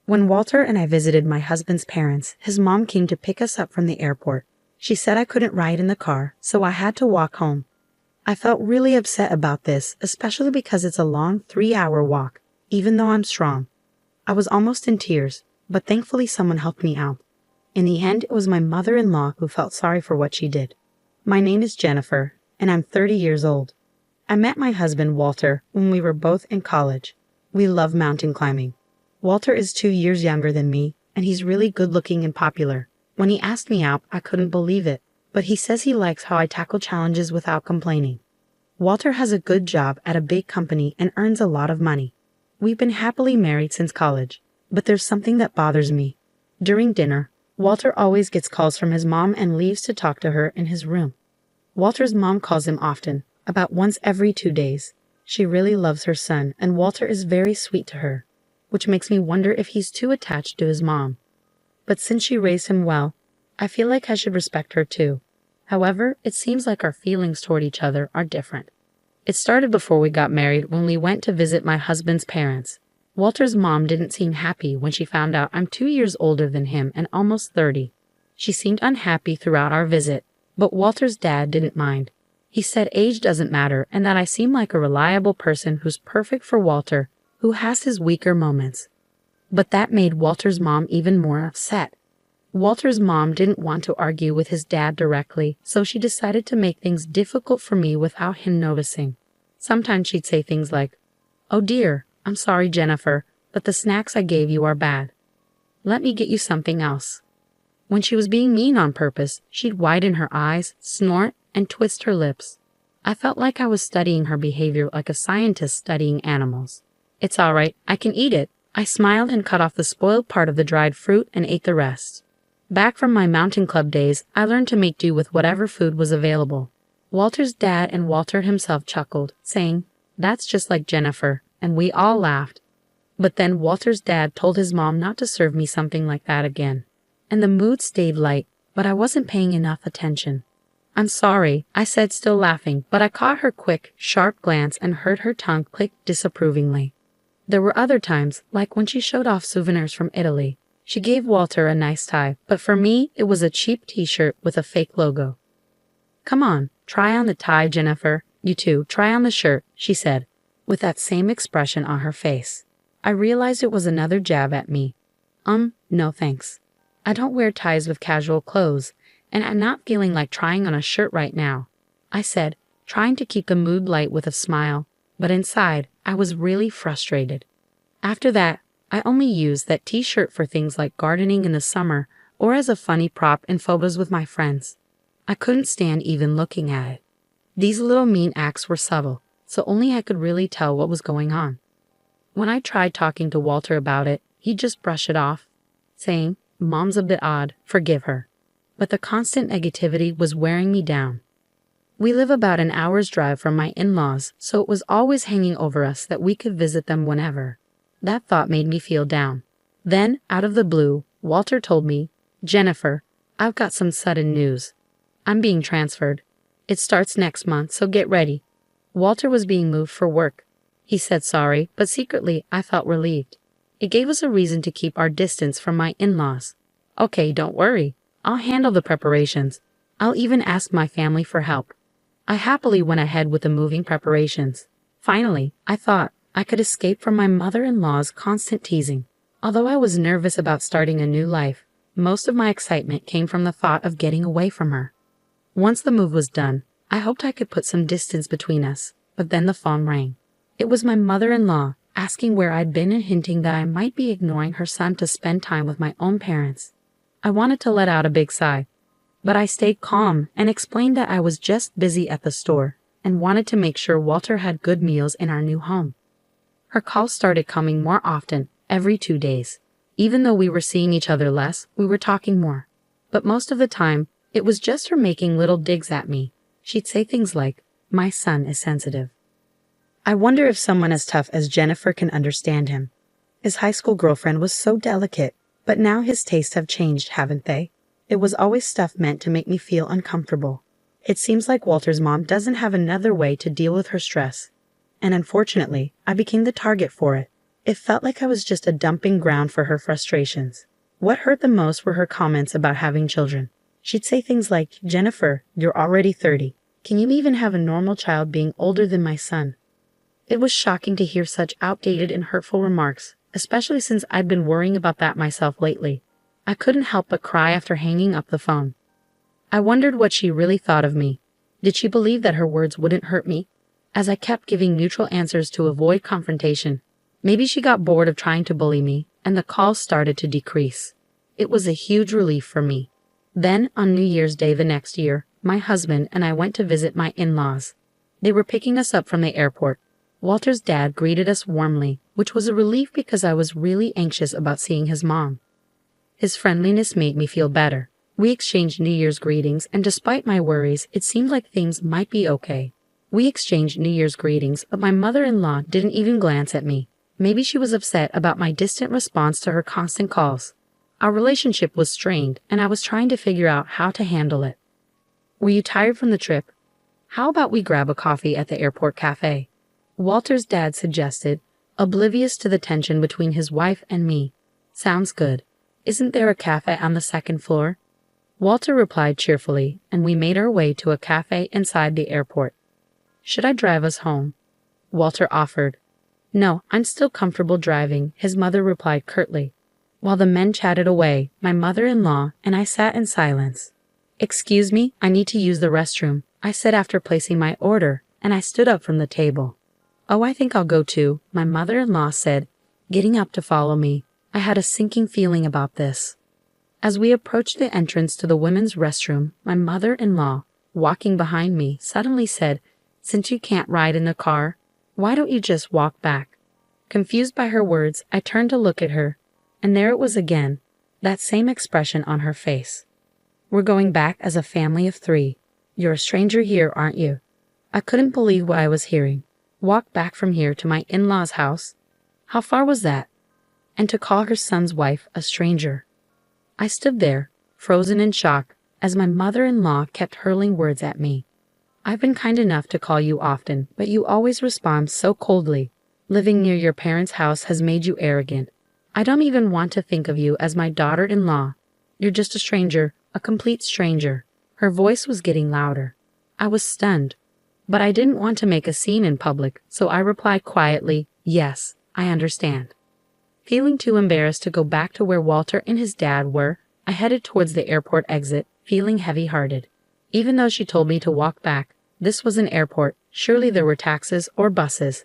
When Walter and I visited my husband's parents, his mom came to pick us up from the airport. She said I couldn't ride in the car, so I had to walk home. I felt really upset about this, especially because it's a long 3-hour walk, even though I'm strong. I was almost in tears, but thankfully someone helped me out. In the end, it was my mother-in-law who felt sorry for what she did. My name is Jennifer, and I'm 30 years old. I met my husband, Walter, when we were both in college. We love mountain climbing. Walter is 2 years younger than me, and he's really good-looking and popular. When he asked me out, I couldn't believe it, but he says he likes how I tackle challenges without complaining. Walter has a good job at a big company and earns a lot of money. We've been happily married since college, but there's something that bothers me. During dinner, Walter always gets calls from his mom and leaves to talk to her in his room. Walter's mom calls him often, about once every 2 days. She really loves her son, and Walter is very sweet to her, which makes me wonder if he's too attached to his mom. But since she raised him well, I feel like I should respect her too. However, it seems like our feelings toward each other are different. It started before we got married when we went to visit my husband's parents. Walter's mom didn't seem happy when she found out I'm 2 years older than him and almost 30. She seemed unhappy throughout our visit, but Walter's dad didn't mind. He said age doesn't matter and that I seem like a reliable person who's perfect for Walter, who has his weaker moments. But that made Walter's mom even more upset. Walter's mom didn't want to argue with his dad directly, so she decided to make things difficult for me without him noticing. Sometimes she'd say things like, "Oh dear, I'm sorry, Jennifer, but the snacks I gave you are bad. Let me get you something else." When she was being mean on purpose, she'd widen her eyes, snort, and twist her lips. I felt like I was studying her behavior like a scientist studying animals. "It's all right, I can eat it." I smiled and cut off the spoiled part of the dried fruit and ate the rest. Back from my mountain club days, I learned to make do with whatever food was available. Walter's dad and Walter himself chuckled, saying, "That's just like Jennifer," and we all laughed. But then Walter's dad told his mom not to serve me something like that again. And the mood stayed light, but I wasn't paying enough attention. "I'm sorry," I said, still laughing, but I caught her quick, sharp glance and heard her tongue click disapprovingly. There were other times, like when she showed off souvenirs from Italy. She gave Walter a nice tie, but for me, it was a cheap t-shirt with a fake logo. "Come on, try on the tie, Jennifer. You too, try on the shirt," she said, with that same expression on her face. I realized it was another jab at me. No thanks. I don't wear ties with casual clothes, and I'm not feeling like trying on a shirt right now, I said, trying to keep the mood light with a smile, but inside, I was really frustrated. After that, I only used that t-shirt for things like gardening in the summer or as a funny prop in photos with my friends. I couldn't stand even looking at it. These little mean acts were subtle, so only I could really tell what was going on. When I tried talking to Walter about it, he'd just brush it off, saying, "Mom's a bit odd, forgive her." But the constant negativity was wearing me down. We live about an hour's drive from my in-laws, so it was always hanging over us that we could visit them whenever. That thought made me feel down. Then, out of the blue, Walter told me, "Jennifer, I've got some sudden news. I'm being transferred. It starts next month, so get ready." Walter was being moved for work. He said sorry, but secretly I felt relieved. It gave us a reason to keep our distance from my in-laws. "Okay, don't worry. I'll handle the preparations. I'll even ask my family for help." I happily went ahead with the moving preparations. Finally, I thought, I could escape from my mother-in-law's constant teasing. Although I was nervous about starting a new life, most of my excitement came from the thought of getting away from her. Once the move was done, I hoped I could put some distance between us, but then the phone rang. It was my mother-in-law, asking where I'd been and hinting that I might be ignoring her son to spend time with my own parents. I wanted to let out a big sigh, but I stayed calm and explained that I was just busy at the store and wanted to make sure Walter had good meals in our new home. Her calls started coming more often, every 2 days. Even though we were seeing each other less, we were talking more. But most of the time, it was just her making little digs at me. She'd say things like, "My son is sensitive." I wonder if someone as tough as Jennifer can understand him. His high school girlfriend was so delicate, but now his tastes have changed, haven't they? It was always stuff meant to make me feel uncomfortable. It seems like Walter's mom doesn't have another way to deal with her stress. And unfortunately, I became the target for it. It felt like I was just a dumping ground for her frustrations. What hurt the most were her comments about having children. She'd say things like, "Jennifer, you're already 30. Can you even have a normal child being older than my son?" It was shocking to hear such outdated and hurtful remarks, especially since I'd been worrying about that myself lately. I couldn't help but cry after hanging up the phone. I wondered what she really thought of me. Did she believe that her words wouldn't hurt me? As I kept giving neutral answers to avoid confrontation, maybe she got bored of trying to bully me, and the calls started to decrease. It was a huge relief for me. Then, on New Year's Day the next year, my husband and I went to visit my in-laws. They were picking us up from the airport. Walter's dad greeted us warmly, which was a relief because I was really anxious about seeing his mom. His friendliness made me feel better. We exchanged New Year's greetings, and despite my worries, it seemed like things might be okay. We exchanged New Year's greetings, but my mother-in-law didn't even glance at me. Maybe she was upset about my distant response to her constant calls. Our relationship was strained, and I was trying to figure out how to handle it. "Were you tired from the trip? How about we grab a coffee at the airport cafe?" Walter's dad suggested, oblivious to the tension between his wife and me. "Sounds good. Isn't there a cafe on the second floor?" Walter replied cheerfully, and we made our way to a cafe inside the airport. "Should I drive us home?" Walter offered. "No, I'm still comfortable driving," his mother replied curtly. While the men chatted away, my mother-in-law and I sat in silence. "Excuse me, I need to use the restroom," I said after placing my order, and I stood up from the table. "Oh, I think I'll go too," my mother-in-law said, getting up to follow me. I had a sinking feeling about this. As we approached the entrance to the women's restroom, my mother-in-law, walking behind me, suddenly said, "Since you can't ride in the car, why don't you just walk back?" Confused by her words, I turned to look at her, and there it was again, that same expression on her face. "We're going back as a family of 3. You're a stranger here, aren't you?" I couldn't believe what I was hearing. Walk back from here to my in-laws' house? How far was that? And to call her son's wife a stranger. I stood there, frozen in shock, as my mother-in-law kept hurling words at me. "I've been kind enough to call you often, but you always respond so coldly. Living near your parents' house has made you arrogant. I don't even want to think of you as my daughter-in-law. You're just a stranger, a complete stranger." Her voice was getting louder. I was stunned, but I didn't want to make a scene in public, so I replied quietly, "Yes, I understand." Feeling too embarrassed to go back to where Walter and his dad were, I headed towards the airport exit, feeling heavy-hearted. Even though she told me to walk back, this was an airport, surely there were taxis or buses.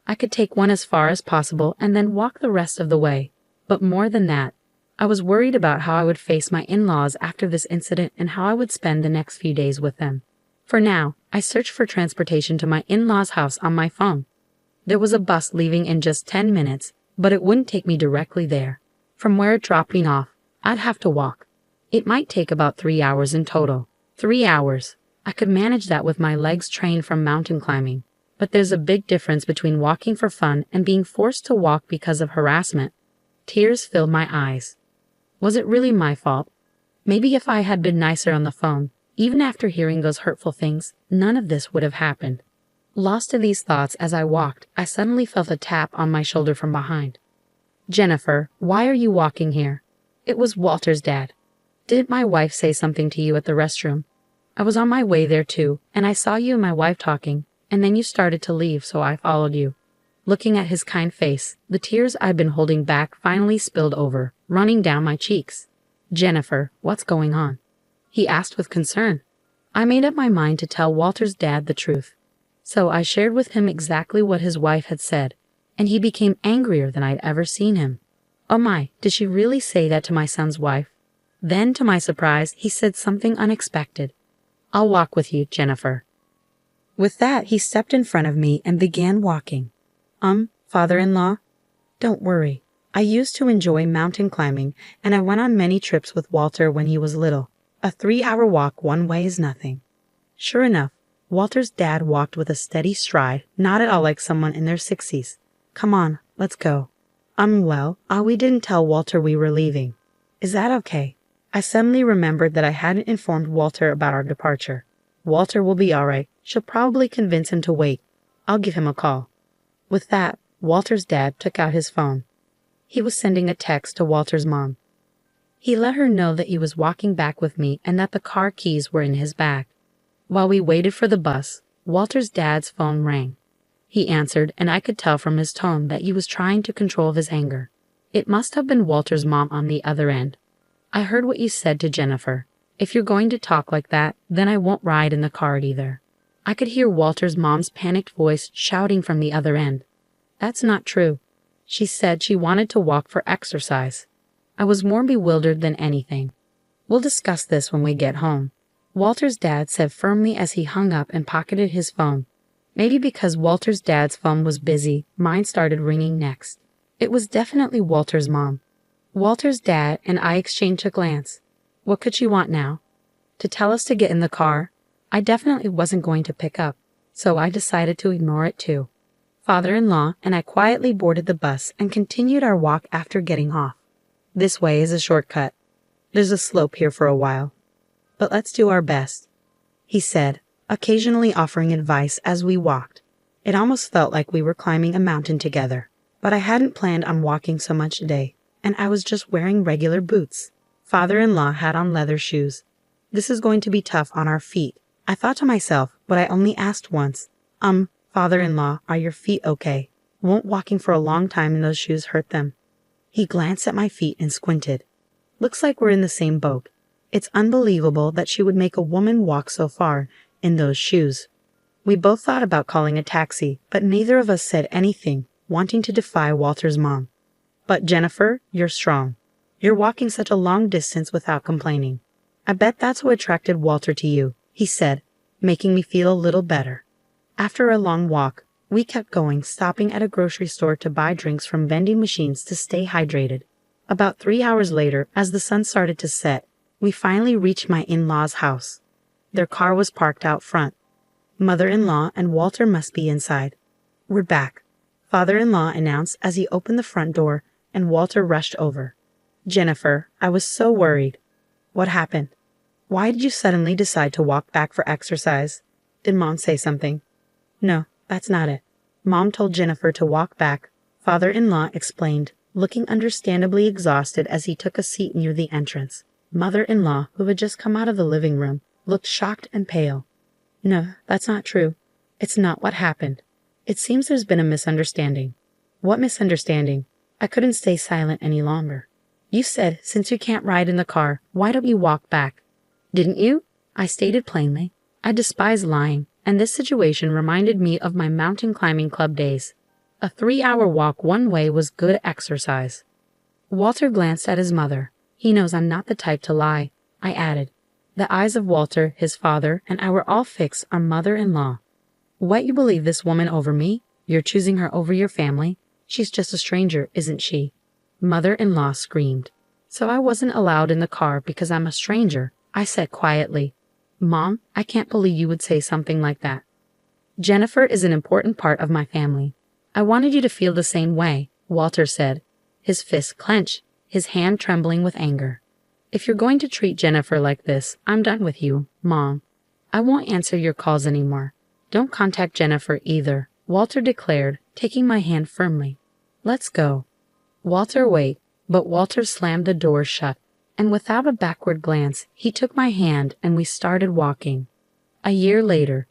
I could take one as far as possible and then walk the rest of the way. But more than that, I was worried about how I would face my in-laws after this incident and how I would spend the next few days with them. For now, I searched for transportation to my in-laws' house on my phone. There was a bus leaving in just 10 minutes, but it wouldn't take me directly there. From where it dropped me off, I'd have to walk. It might take about 3 hours in total. 3 hours. I could manage that with my legs trained from mountain climbing. But there's a big difference between walking for fun and being forced to walk because of harassment. Tears filled my eyes. Was it really my fault? Maybe if I had been nicer on the phone, even after hearing those hurtful things, none of this would have happened. Lost in these thoughts as I walked, I suddenly felt a tap on my shoulder from behind. "Jennifer, why are you walking here?" It was Walter's dad. "Didn't my wife say something to you at the restroom?" "I was on my way there too, and I saw you and my wife talking, and then you started to leave, so I followed you." Looking at his kind face, the tears I'd been holding back finally spilled over, running down my cheeks. "Jennifer, what's going on?" he asked with concern. I made up my mind to tell Walter's dad the truth. So I shared with him exactly what his wife had said, and he became angrier than I'd ever seen him. Oh my, did she really say that to my son's wife? Then, to my surprise, he said something unexpected. "I'll walk with you, Jennifer." With that, he stepped in front of me and began walking. Father-in-law? Don't worry. I used to enjoy mountain climbing, and I went on many trips with Walter when he was little. A 3-hour walk one way is nothing. Sure enough, Walter's dad walked with a steady stride, not at all like someone in their 60s. "Come on, let's go." We didn't tell Walter we were leaving. Is that okay? I suddenly remembered that I hadn't informed Walter about our departure. Walter will be all right. She'll probably convince him to wait. I'll give him a call. With that, Walter's dad took out his phone. He was sending a text to Walter's mom. He let her know that he was walking back with me and that the car keys were in his bag. While we waited for the bus, Walter's dad's phone rang. He answered, and I could tell from his tone that he was trying to control his anger. It must have been Walter's mom on the other end. "I heard what you said to Jennifer. If you're going to talk like that, then I won't ride in the car either." I could hear Walter's mom's panicked voice shouting from the other end. "That's not true. She said she wanted to walk for exercise." I was more bewildered than anything. "We'll discuss this when we get home," Walter's dad said firmly as he hung up and pocketed his phone. Maybe because Walter's dad's phone was busy, mine started ringing next. It was definitely Walter's mom. Walter's dad and I exchanged a glance. What could she want now? To tell us to get in the car? I definitely wasn't going to pick up, so I decided to ignore it too. Father-in-law and I quietly boarded the bus and continued our walk after getting off. "This way is a shortcut. There's a slope here for a while. But let's do our best," he said, occasionally offering advice as we walked. It almost felt like we were climbing a mountain together, but I hadn't planned on walking so much today, and I was just wearing regular boots. Father-in-law had on leather shoes. This is going to be tough on our feet, I thought to myself, but I only asked once. Father-in-law, are your feet okay? Won't walking for a long time in those shoes hurt them?" He glanced at my feet and squinted. "Looks like we're in the same boat. It's unbelievable that she would make a woman walk so far in those shoes." We both thought about calling a taxi, but neither of us said anything, wanting to defy Walter's mom. "But Jennifer, you're strong. You're walking such a long distance without complaining. I bet that's what attracted Walter to you," he said, making me feel a little better. After a long walk, we kept going, stopping at a grocery store to buy drinks from vending machines to stay hydrated. About 3 hours later, as the sun started to set, we finally reached my in-laws' house. Their car was parked out front. Mother-in-law and Walter must be inside. "We're back," Father-in-law announced as he opened the front door, and Walter rushed over. "Jennifer, I was so worried." "What happened? Why did you suddenly decide to walk back for exercise? Did Mom say something?" "No, that's not it. Mom told Jennifer to walk back," Father-in-law explained, looking understandably exhausted as he took a seat near the entrance. Mother-in-law, who had just come out of the living room, looked shocked and pale. "No, that's not true. It's not what happened. It seems there's been a misunderstanding." "What misunderstanding?" I couldn't stay silent any longer. "You said, since you can't ride in the car, why don't you walk back?" "Didn't you?" I stated plainly. I despise lying, and this situation reminded me of my mountain climbing club days. A 3-hour walk one way was good exercise. Walter glanced at his mother. "He knows I'm not the type to lie," I added. The eyes of Walter, his father, and I were all fixed on mother-in-law. "What, you believe this woman over me? You're choosing her over your family? She's just a stranger, isn't she?" Mother-in-law screamed. "So I wasn't allowed in the car because I'm a stranger," I said quietly. "Mom, I can't believe you would say something like that. Jennifer is an important part of my family. I wanted you to feel the same way," Walter said, his fist clenched, his hand trembling with anger. "If you're going to treat Jennifer like this, I'm done with you, Mom. I won't answer your calls anymore. Don't contact Jennifer either," Walter declared, taking my hand firmly. "Let's go." Walter wait, but Walter slammed the door shut, and without a backward glance, he took my hand and we started walking. A year later.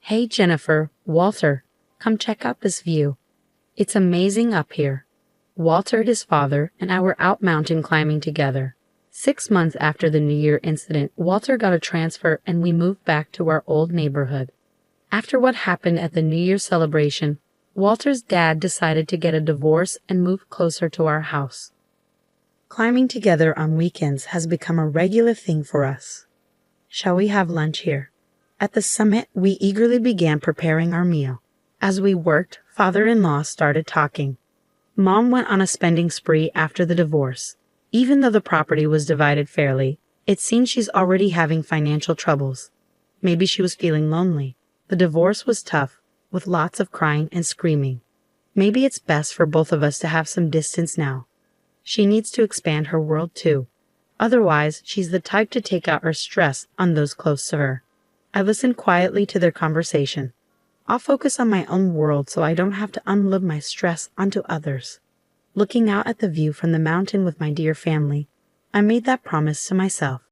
"Hey Jennifer, Walter, come check out this view. It's amazing up here." Walter, his father, and I were out mountain climbing together. 6 months after the New Year incident, Walter got a transfer and we moved back to our old neighborhood. After what happened at the New Year celebration, Walter's dad decided to get a divorce and move closer to our house. Climbing together on weekends has become a regular thing for us. "Shall we have lunch here?" At the summit, we eagerly began preparing our meal. As we worked, Father-in-law started talking. Mom went on a spending spree after the divorce. Even though the property was divided fairly, it seems she's already having financial troubles. Maybe she was feeling lonely. The divorce was tough, with lots of crying and screaming. Maybe it's best for both of us to have some distance now. She needs to expand her world too. Otherwise, she's the type to take out her stress on those close to her. I listened quietly to their conversation. I'll focus on my own world so I don't have to unload my stress onto others. Looking out at the view from the mountain with my dear family, I made that promise to myself.